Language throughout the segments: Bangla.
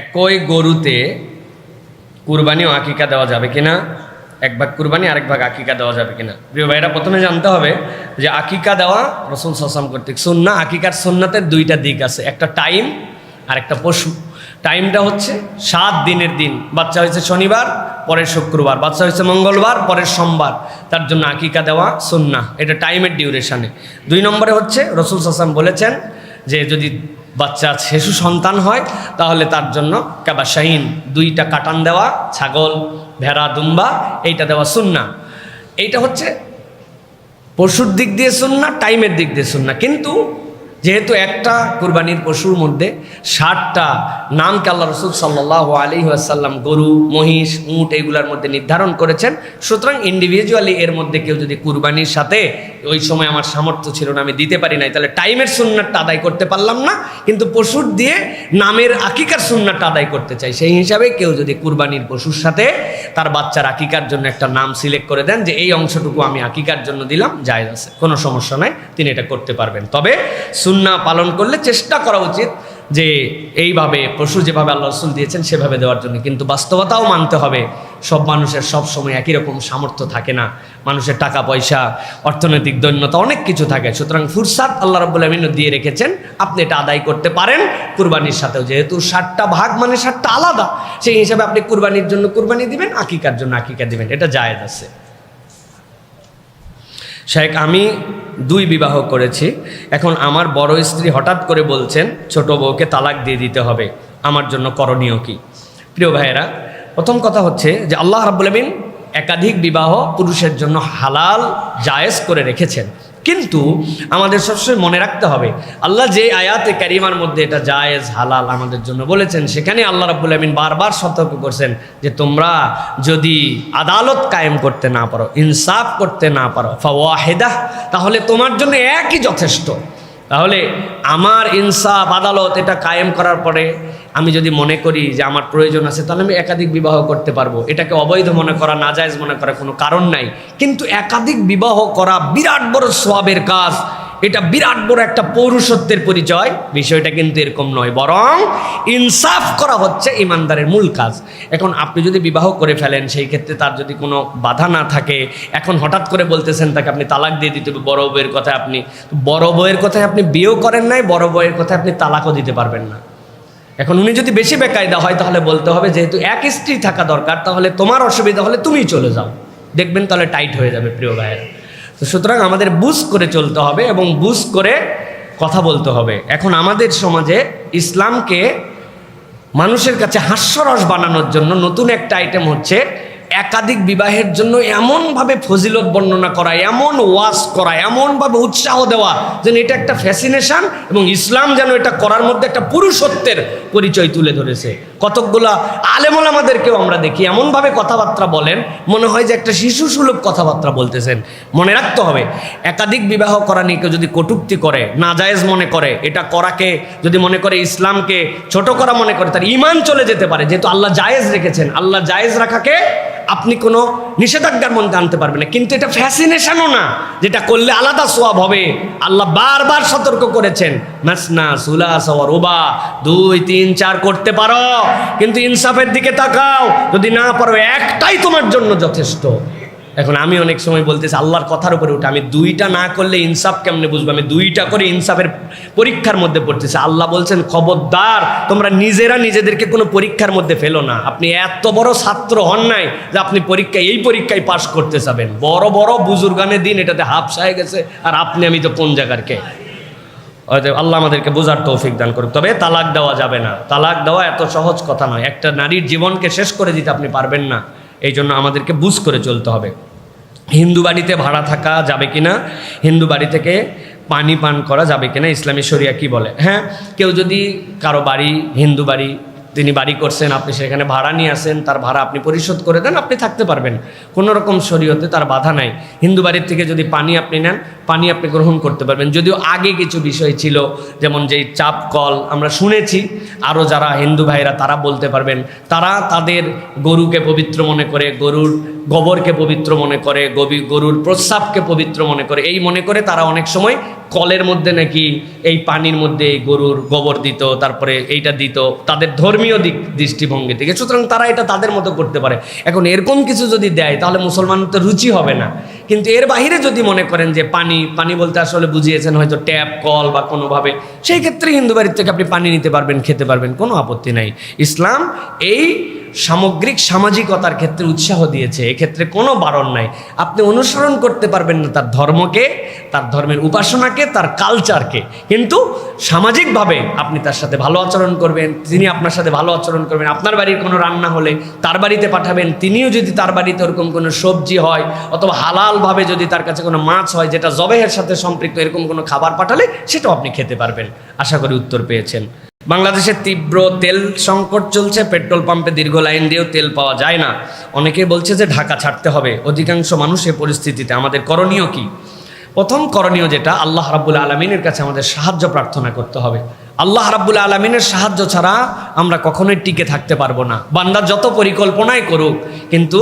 একই গরুতে কুরবানি ও আকিকা দেওয়া যাবে কিনা, এক ভাগ কুরবানি আরেক ভাগ আকিকা দেওয়া যাবে কিনা? প্রিয় ভাইরা, প্রথমে জানতে হবে যে আকিকা দেওয়া রাসূল সাল্লাল্লাহু আলাইহি ওয়াসাল্লাম কর্তৃক সুন্নাহ। আকিকার সুন্নাতের দুইটা দিক আছে, একটা টাইম আর একটা পশু। টাইমটা হচ্ছে 7 দিনের দিন, বাচ্চা হয়েছে শনিবার পরের শুক্রবার, বাচ্চা হয়েছে মঙ্গলবার পরের সোমবার, তার জন্য আকিকা দেওয়া সুন্নাহ, এটা টাইমের ডিউরেশনে। 2 নম্বরে হচ্ছে রাসূল সাল্লাল্লাহু আলাইহি ওয়াসাল্লাম বলেছেন যে যদি বাচ্চা শিশু সন্তান হয় তাহলে তার জন্য কাবাশাইন, 2টা কাটান দেওয়া, ছাগল, ভেড়া, দুম্বা, এইটা দেওয়া সুন্নাহ। এইটা হচ্ছে পশুর দিক দিয়ে সুন্নাহ, টাইমের দিক দিয়ে সুন্নাহ। কিন্তু যেহেতু একটা কুরবানির পশুর মধ্যে 60টা নামকে আল্লাহ রাসূল সাল্লাল্লাহু আলাইহি ওয়াসাল্লাম গরু, মহিষ, উট এগুলোর মধ্যে নির্ধারণ করেছেন, সুতরাং ইন্ডিভিজুয়ালি এর মধ্যে কেউ যদি কুরবানির সাথে ওই সময় আমার সামর্থ্য ছিল না, আমি দিতে পারি নাই, তাহলে টাইমের সুন্নাতটা আদায় করতে পারলাম না, কিন্তু পশুর দিয়ে নামের আকিকার সুন্নাতটা আদায় করতে চাই, সেই হিসাবে কেউ যদি কুরবানির পশুর সাথে তার বাচ্চার আকিকার জন্য একটা নাম সিলেক্ট করে দেন যে এই অংশটুকু আমি আকিকার জন্য দিলাম, জায়েজ আছে, কোনো সমস্যা নাই, তিনি এটা করতে পারবেন। তবে সুন্নাহ পালন করলে চেষ্টা করা উচিত যে এইভাবে পশু যেভাবে আল্লাহ রাসূল দিয়েছেন সেভাবে দেওয়ার জন্য। কিন্তু বাস্তবতাও মানতে হবে, সব মানুষের সব সময় একই রকম সামর্থ্য থাকে না, মানুষের টাকা পয়সা, অর্থনৈতিক দৈন্যতা, অনেক কিছু থাকে। সুতরাং ফুরসাত আল্লাহ রাব্বুল আমিন দিয়ে রেখেছেন, আপনি এটা আদায় করতে পারেন কুরবানির সাথেও। যেহেতু 60টা ভাগ মানে 60টা আলাদা, সেই হিসাবে আপনি কুরবানির জন্য কুরবানি দিবেন, আকিকার জন্য আকিকা দিবেন, এটা জায়েজ আছে। শেখ, আমি 2 বিবাহ করেছি, এখন আমার বড় স্ত্রী হঠাৎ করে বলছেন ছোট বউকে তালাক দিয়ে দিতে হবে, আমার জন্য করণীয় কি? প্রিয় ভাইয়েরা, প্রথম কথা হচ্ছে যে আল্লাহ রাব্বুল আমিন একাধিক বিবাহ পুরুষের জন্য হালাল জায়েজ করে রেখেছেন, কিন্তু আমাদের সবসময় মনে রাখতে হবে আল্লাহ যে আয়াতে কারিমার মধ্যে এটা জায়েজ হালাল আমাদের জন্য বলেছেন, সেখানে আল্লাহ রাব্বুল আমিন বারবার সতর্ক করছেন যে তোমরা যদি আদালত কায়েম করতে না পারো, ইনসাফ করতে না পারো, ফাওয়াহিদাহ, তাহলে তোমার জন্য একই যথেষ্ট। তাহলে আমার ইনসাফ আদালত এটা কায়েম করার পরে আমি যদি মনে করি যে আমার প্রয়োজন আছে, তাহলে আমি একাধিক বিবাহ করতে পারবো, এটাকে অবৈধ মনে করা, নাজায়েজ মনে করা কোনো কারণ নাই। কিন্তু একাধিক বিবাহ করা বিরাট বড় সওয়াবের কাজ, এটা বিরাট বড় একটা পৌরুষত্বের পরিচয়, বিষয়টা কিন্তু এরকম নয়, বরং ইনসাফ করা হচ্ছে ইমানদারের মূল কাজ। এখন আপনি যদি বিবাহ করে ফেলেন, সেই ক্ষেত্রে তার যদি কোনো বাধা না থাকে, এখন হঠাৎ করে বলতেছেন তাকে আপনি তালাক দিয়ে দিতে হবে, বড় বউয়ের কথায় আপনি বিয়েও করেন নাই, বড় বউয়ের কথায় আপনি তালাকও দিতে পারবেন না। এখন উনি যদি বেশি বেকায়দা হয়, তাহলে বলতে হবে যেহেতু এক স্ত্রী থাকা দরকার, তাহলে তোমার অসুবিধা হলে তুমিই চলে যাও, দেখবেন তাহলে টাইট হয়ে যাবে। প্রিয় ভাইয়েরা, তো সুতরাং আমাদের বুঝ করে চলতে হবে এবং বুঝ করে কথা বলতে হবে। এখন আমাদের সমাজে ইসলামকে মানুষের কাছে হাস্যরস বানানোর জন্য নতুন একটা আইটেম হচ্ছে একাধিক বিবাহের জন্য এমনভাবে ফজিলত বর্ণনা করা, এমন ওয়াজ করা, এমনভাবে উৎসাহ দেওয়া যেন এটা একটা ফ্যাসিনেশন, এবং ইসলাম যেন এটা করার মধ্যে একটা পুরুষত্বের পরিচয় তুলে ধরেছে। কতকগুলা আলেম ওলামাদেরকেও আমরা দেখি এমনভাবে কথাবার্তা বলেন, মনে হয় যে একটা শিশুসুলভ কথাবার্তা বলতেছেন। মনে রাখতে হবে, একাধিক বিবাহ করা নিয়ে কেউ যদি কটূক্তি করে, নাজায়েজ মনে করে, এটা করাকে যদি মনে করে ইসলামকে ছোট করা মনে করে, তার ঈমান চলে যেতে পারে। যেহেতু আল্লাহ জায়েজ রেখেছেন, আল্লাহ জায়েজ রাখাকে আপনি কোনো নিষেধাজ্ঞার মধ্যে আনতে পারবেন না, কিন্তু এটা ফ্যাসিনেশনও না, যেটা করলে আলাদা সওয়াব হবে। আল্লাহ বারবার সতর্ক করেছেন, মাসনা সুলাসা ওয়া রুবা, 2, 3, 4 করতে পারো, কিন্তু ইনসাফের দিকে তাকাও, যদি না পারো একটাই তোমার জন্য যথেষ্ট। এখন আমি অনেক সময় বলতেছি আল্লাহর কথার উপরে উঠে, আমি 2টা না করলে ইনসাফ কেমনে বুঝবো? আমি 2টা করে ইনসাফের পরীক্ষার মধ্যে পড়তেছি। আল্লাহ বলছেন খবরদার তোমরা নিজেরা নিজেদেরকে কোনো পরীক্ষার মধ্যে ফেলো না। আপনি এত বড় ছাত্র হন নাই যে আপনি এই পরীক্ষায় পাশ করতে চাবেন। বড় বড় বুজুর্গানের দিন এটাতে হাফসা হয়ে গেছে, আর আমি তো কোন জায়গার কে? আল্লাহ আমাদেরকে বোঝার তৌফিক দান করুক। তবে তালাক দেওয়া যাবে না, তালাক দেওয়া এত সহজ কথা নয়, একটা নারীর জীবনকে শেষ করে দিতে আপনি পারবেন না, এই জন্য আমাদেরকে বুঝ করে চলতে হবে। হিন্দু বাড়িতে ভাড়া থাকা যাবে কিনা, হিন্দু বাড়ি থেকে পানি পান করা যাবে কিনা, ইসলামী শরিয়া কি বলে? হ্যাঁ, কেউ যদি কারো বাড়ি হিন্দু বাড়ি, তিনি বাড়ি করছেন, আপনি সেখানে ভাড়া নিয়ে আসেন, তার ভাড়া আপনি পরিশোধ করে দেন, আপনি থাকতে পারবেন, কোনো রকম শরীয়তে তার বাধা নাই। হিন্দু বাড়ির থেকে যদি পানি আপনি নেন, পানি আপনি গ্রহণ করতে পারবেন। যদিও আগে কিছু বিষয় ছিল, যেমন যেই চাপ কল আমরা শুনেছি, আরও যারা হিন্দু ভাইরা তারা বলতে পারবেন, তারা তাদের গরুকে পবিত্র মনে করে, গরুর গোবরকে পবিত্র মনে করে, গরুর প্রস্রাবকে পবিত্র মনে করে, এই মনে করে তারা অনেক সময় কলের মধ্যে নাকি এই পানির মধ্যে গরুর গোবর দিত, তারপরে এইটা দিত, তাদের ধর্মীয় ধর্মীয় দৃষ্টিভঙ্গি থেকে, সুতরাং তারা এটা তাদের মতো করতে পারে। এখন এরকম কিছু যদি দেয় তাহলে মুসলমানের তো রুচি হবে না। কিন্তু এর বাইরে যদি মনে করেন যে পানি বলতে আসলে বুঝিয়েছেন হয়তো ট্যাপ কল বা কোনোভাবে, সেই ক্ষেত্রে হিন্দু বাড়ির থেকে আপনি পানি নিতে পারবেন, খেতে পারবেন, কোনো আপত্তি নাই। ইসলাম এই সামগ্রিক সামাজিকতার ক্ষেত্রে উৎসাহ দিয়েছে, এক্ষেত্রে কোনো বারণ নাই। আপনি অনুসরণ করতে পারবেন না তার ধর্মকে, তার ধর্মের উপাসনাকে, তার কালচারকে, কিন্তু সামাজিকভাবে আপনি তার সাথে ভালো আচরণ করবেন, তিনি আপনার সাথে ভালো আচরণ করবেন। আপনার বাড়ির কোনো রান্না হলে তার বাড়িতে পাঠাবেন, তিনিও যদি তার বাড়িতে ওরকম কোনো সবজি হয় অথবা হালালভাবে যদি তার কাছে কোনো মাছ হয় যেটা জবেহের সাথে সম্পৃক্ত, এরকম কোনো খাবার পাঠালে সেটাও আপনি খেতে পারবেন। আশা করি উত্তর পেয়েছেন। বাংলাদেশে তীব্র তেল সংকট চলছে, পেট্রোল পাম্পে দীর্ঘ লাইন দিয়েও তেল পাওয়া যায় না। অনেকেই বলছে যে ঢাকা ছাড়তে হবে। অধিকাংশ মানুষ এই পরিস্থিতিতে, আমাদের করণীয় কি? প্রথম করণীয় যেটা, আল্লাহ রাব্বুল আলামিনের কাছে আমাদের সাহায্য প্রার্থনা করতে হবে। আল্লাহ রাব্বুল আলামিনের সাহায্য ছাড়া আমরা কখনোই টিকে থাকতে পারবো না। বান্দা যত পরিকল্পনাই করুক, কিন্তু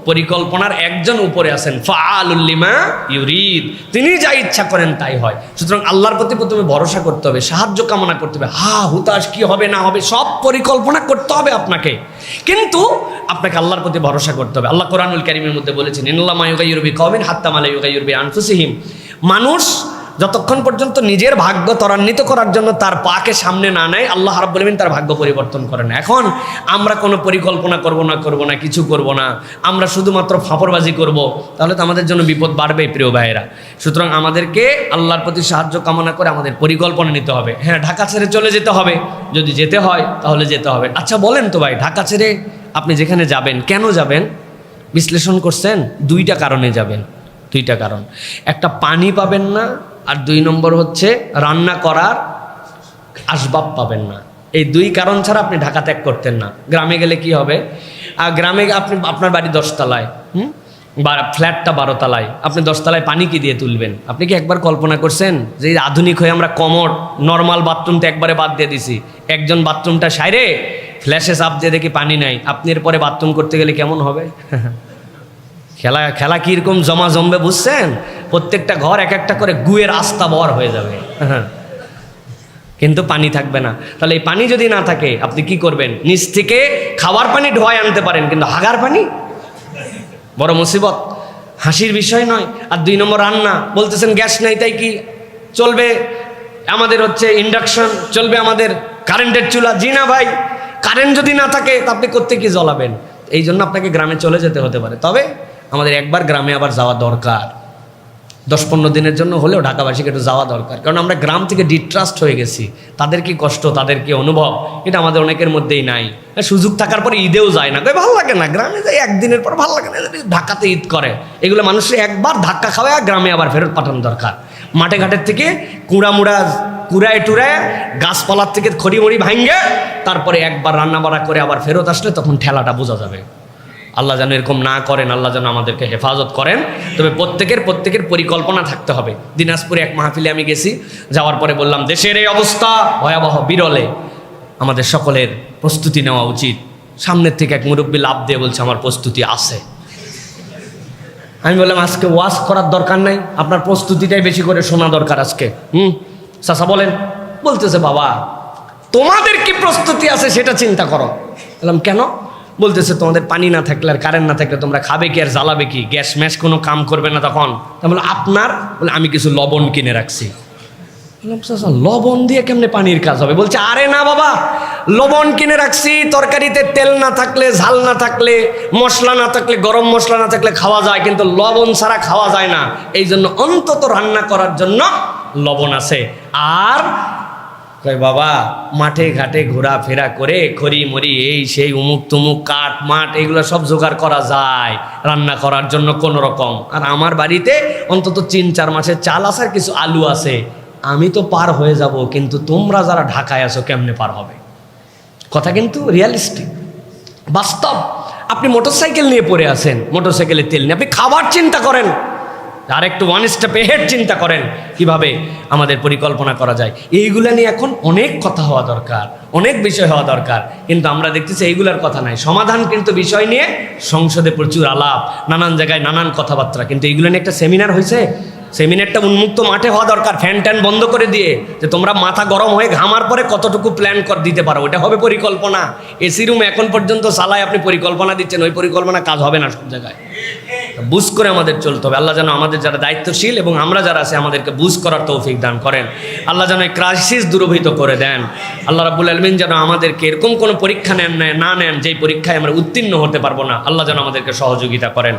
পরিকল্পনার একজন উপরে আছেন, ফাআলুল লিমা ইউরিদ, তিনি যা ইচ্ছা করেন তাই হয়। সুতরাং আল্লাহর প্রতি প্রথমে ভরসা করতে হবে, সাহায্য কামনা করতে হবে। হুতাশ কি হবে না হবে সব পরিকল্পনা করতে হবে আপনাকে, কিন্তু আপনাকে আল্লাহর প্রতি ভরসা করতে হবে। আল্লাহ কোরআনুল কারীমের মধ্যে বলেছেন, ইন্নাল্লাহা মা ইউগাইয়িরু বিকাওমিন হাত্তা মা লা ইউগাইয়িরু বিআনফুসিহিম। মানুষ যতক্ষণ পর্যন্ত নিজের ভাগ্য ত্বরান্বিত করার জন্য তার পাকে সামনে না নেয়, আল্লাহ রাব্বুল আলামিন তার ভাগ্য পরিবর্তন করে না। এখন আমরা কোনো পরিকল্পনা করব না, কিছু করব না, আমরা শুধুমাত্র ফাঁপড়বাজি করব, তাহলে তো আমাদের জন্য বিপদ বাড়বে প্রিয় ভাইয়েরা। সুতরাং আমাদেরকে আল্লাহর প্রতি সাহায্য কামনা করে আমাদের পরিকল্পনা নিতে হবে। হ্যাঁ, ঢাকা ছেড়ে চলে যেতে হবে, যদি যেতে হয় তাহলে যেতে হবে। আচ্ছা বলেন তো ভাই, ঢাকা ছেড়ে আপনি যেখানে যাবেন কেন যাবেন? বিশ্লেষণ করছেন? দুইটা কারণে যাবেন, দুইটা কারণ। একটা, পানি পাবেন না, আর 2 নম্বর হচ্ছে রান্না করার আসবাব পাবেন না। এই 2 কারণ ছাড়া আপনি ঢাকা ত্যাগ করতেন না। গ্রামে গেলে কি হবে? আর গ্রামে আপনার বাড়ি 10 তলায়, বা ফ্ল্যাটটা 12 তলায়, আপনি 10 তলায় পানি কি দিয়ে তুলবেন? আপনি কি একবার কল্পনা করছেন যে আধুনিক হয়ে আমরা কমোড নর্মাল বাথরুমটা একবারে বাদ দিয়ে দিছি, একজন বাথরুমটা সাইরে ফ্ল্যাশে চাপ দিয়ে দেখি পানি নাই, আপনি এরপরে বাথরুম করতে গেলে কেমন হবে? খেলা কীরকম জমবে বুঝছেন? প্রত্যেকটা ঘর এক একটা করে গুয়ের আস্তা বর হয়ে যাবে, কিন্তু পানি থাকবে না। তাহলে এই পানি যদি না থাকে আপনি কি করবেন? নিচ থেকে খাওয়ার পানি ঢোয়ায় আনতে পারেন, কিন্তু হাগার পানি বড় মুসিবত, হাসির বিষয় নয়। আর 2 নম্বর, রান্না বলতেছেন গ্যাস নাই তাই কি চলবে? আমাদের হচ্ছে ইন্ডাকশন চলবে, আমাদের কারেন্টের চুলা। জি না ভাই, কারেন্ট যদি না থাকে তা আপনি করতে কি জ্বলাবেন? এই জন্য আপনাকে গ্রামে চলে যেতে হতে পারে। তবে আমাদের একবার গ্রামে আবার যাওয়া দরকার, 10-15 দিনের জন্য হলেও ঢাকাবাসীকে একটু যাওয়া দরকার। কারণ আমরা গ্রাম থেকে ডিট্রাস্ট হয়ে গেছি। তাদের কি কষ্ট, তাদের কি অনুভব, এটা আমাদের অনেকের মধ্যেই নাই। সুযোগ থাকার পরে ঈদেও যায় না, ভালো লাগে না। গ্রামে যাই একদিনের পর ভালো লাগে না, ঢাকাতে ঈদ করে। এগুলো মানুষের একবার ধাক্কা খাওয়ায় গ্রামে আবার ফেরত পাঠানো দরকার। মাঠে ঘাটের থেকে কুড়ায় টুড়ায় গাছপালার থেকে খড়িমড়ি ভাঙ্গে তারপরে একবার রান্না বাড়া করে আবার ফেরত আসলে তখন ঠেলাটা বোঝা যাবে। আল্লাহ যেন এরকম না করেন, আল্লাহ যেন আমাদেরকে হেফাজত করেন। তবে প্রত্যেকের পরিকল্পনা থাকতে হবে। দিনাজপুরে এক মাহফিলে আমি গেছি, যাওয়ার পরে বললাম দেশের এই অবস্থা ভয়াবহ, বিরলে, আমাদের সকলের প্রস্তুতি নেওয়া উচিত। সামনের থেকে এক মুরব্বী লাভ দিয়ে বলছে আমার প্রস্তুতি আছে। আমি বললাম আজকে ওয়াজ করার দরকার নাই, আপনার প্রস্তুতিটাই বেশি করে শোনা দরকার আজকে। চাচা বলেন, বলতেছে বাবা তোমাদের কি প্রস্তুতি আছে সেটা চিন্তা করো। বললাম কেন? বলতেছে তোমাদের পানি না থাকলে আর কারেন্ট না থাকলে তোমরা খাবে কি আর জ্বালাবে কি? গ্যাস ম্যাস কোনো কাম করবে না তখন। বলে আপনার? বলে আমি কিছু লবণ কিনে রাখছি। বললাম চাচা লবণ দিয়ে কেমনে পানির কাজ হবে? বলছে আরে না বাবা, লবণ কিনে রাখছি, তরকারিতে তেল না থাকলে, ঝাল না থাকলে, মশলা না থাকলে, গরম মশলা না থাকলে খাওয়া যায়, কিন্তু লবণ ছাড়া খাওয়া যায় না। এই জন্য অন্তত রান্না করার জন্য লবণ আছে। আর বাবা মাঠে ঘাটে ঘোরাফেরা করে খড়ি মরি এই সেই উমুক তুমুক কাঠ মাঠ এগুলো সব জোগাড় করা যায় রান্না করার জন্য কোনো রকম। আর আমার বাড়িতে অন্তত 3-4 মাসের চাল আছে আর কিছু আলু আছে, আমি তো পার হয়ে যাব, কিন্তু তোমরা যারা ঢাকায় আছো কেমনে পার হবে? কথা কিন্তু রিয়ালিস্টিক, বাস্তব। আপনি মোটরসাইকেল নিয়ে পড়ে আছেন, মোটরসাইকেলে তেল নিয়ে আপনি খাবার চিন্তা করেন, আর একটু 1 স্টেপ এহেড চিন্তা করেন কিভাবে আমাদের পরিকল্পনা করা যায়। এইগুলা নিয়ে এখন অনেক কথা হওয়া দরকার, অনেক বিষয় হওয়া দরকার, কিন্তু আমরা দেখতেছি এইগুলার কথা নাই। সমাধান কিন্তু বিষয় নিয়ে সংসদে প্রচুর আলাপ, নানান জায়গায় নানান কথাবার্তা, কিন্তু এইগুলো নিয়ে একটা সেমিনার হয়েছে, সেমিনারটা উন্মুক্ত মাঠে হওয়া দরকার, ফ্যান ট্যান বন্ধ করে দিয়ে, যে তোমরা মাথা গরম হয়ে ঘামার পরে কতটুকু প্ল্যান দিতে পারো, ওটা হবে পরিকল্পনা। এসি রুম এখন পর্যন্ত সালায় আপনি পরিকল্পনা দিচ্ছেন, ওই পরিকল্পনা কাজ হবে না সব জায়গায়। বুঝ করে আমাদের চলতে হবে। আল্লাহ যেন আমাদের যারা দায়িত্বশীল এবং আমরা যারা আছে আমাদেরকে বুঝ করার তৌফিক দান করেন। আল্লাহ যেন এই ক্রাইসিস দূরীভূত করে দেন। আল্লাহ রাব্বুল আলামিন যেন আমাদেরকে এরকম কোনো পরীক্ষা না নেন যেই পরীক্ষায় আমরা উত্তীর্ণ হতে পারবো না। আল্লাহ যেন আমাদেরকে সহযোগিতা করেন।